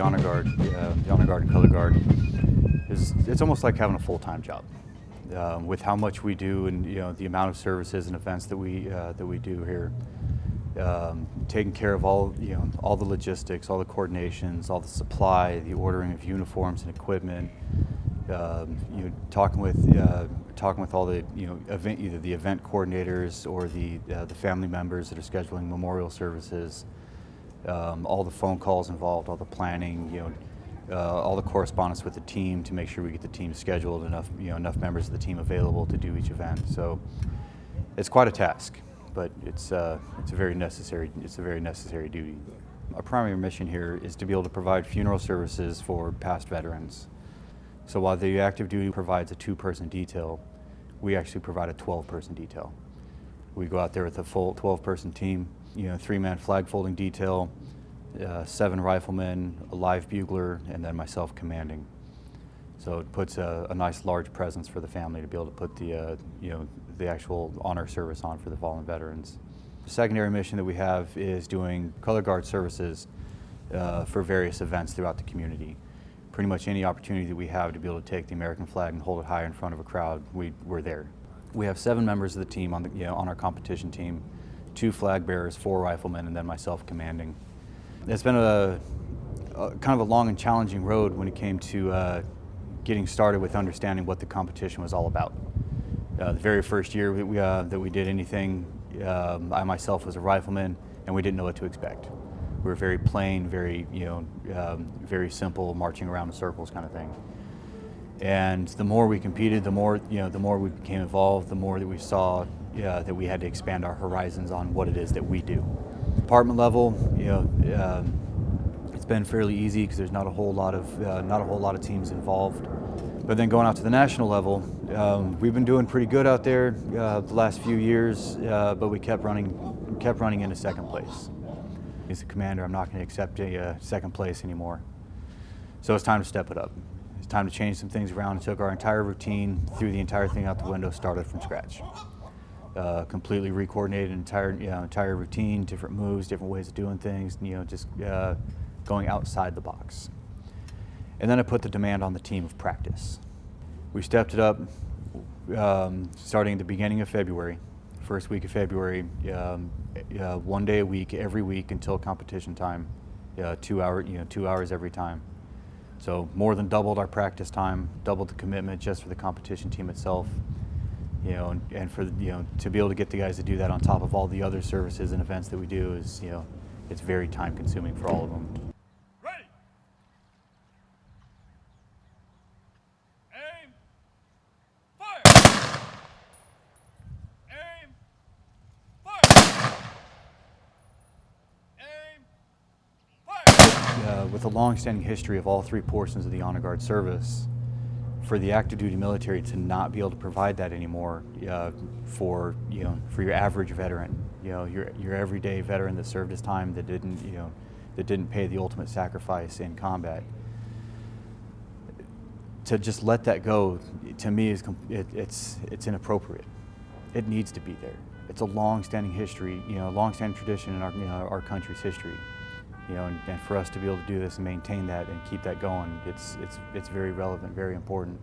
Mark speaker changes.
Speaker 1: the honor guard and color guard, it's almost like having a full-time job. With how much we do and the amount of services and events that we do here, taking care of all the logistics, all the coordinations, all the supply, the ordering of uniforms and equipment. Talking with all the either the event coordinators or the family members that are scheduling memorial services. All the phone calls involved, all the planning, all the correspondence with the team to make sure we get the team scheduled, enough members of the team available to do each event. So it's quite a task, but it's a very necessary duty. Our primary mission here is to be able to provide funeral services for past veterans. So while the active duty provides a 2-person detail, we actually provide a 12-person detail. We go out there with a full 12-person team, 3-man flag folding detail, 7 riflemen, a live bugler, and then myself commanding. So it puts a nice large presence for the family to be able to put the actual honor service on for the fallen veterans. The secondary mission that we have is doing color guard services for various events throughout the community. Pretty much any opportunity that we have to be able to take the American flag and hold it high in front of a crowd, we're there. We have 7 members of the team on our competition team, 2 flag bearers, 4 riflemen, and then myself commanding. It's been a kind of a long and challenging road when it came to getting started with understanding what the competition was all about. The very first year that we did anything, I myself was a rifleman, and we didn't know what to expect. We were very plain, very simple, marching around in circles kind of thing. And the more we competed, the more we became involved, the more that we saw that we had to expand our horizons on what it is that we do. Department level, it's been fairly easy because there's not a whole lot of teams involved. But then going out to the national level, we've been doing pretty good out there the last few years, but we kept running into second place. As a commander, I'm not going to accept a second place anymore. So it's time to step it up. It's time to change some things around. Took our entire routine, threw the entire thing out the window, started from scratch. Completely re-coordinated entire routine, different moves, different ways of doing things, just going outside the box. And then I put the demand on the team of practice. We stepped it up starting at the beginning of February. First week of February, 1 day a week, every week until competition time, 2 hours every time. So more than doubled our practice time, doubled the commitment just for the competition team itself. And for to be able to get the guys to do that on top of all the other services and events that we do is it's very time consuming for all of them.
Speaker 2: Ready. Aim. Fire. Aim. Fire. Aim. Fire.
Speaker 1: With a long-standing history of all 3 portions of the honor guard service, for the active duty military to not be able to provide that anymore for your average veteran, your everyday veteran that served his time, that didn't pay the ultimate sacrifice in combat, to just let that go, to me, it's inappropriate. It needs to be there. It's a long-standing history, long-standing tradition in our country's history. And for us to be able to do this and maintain that and keep that going, it's very relevant, very important.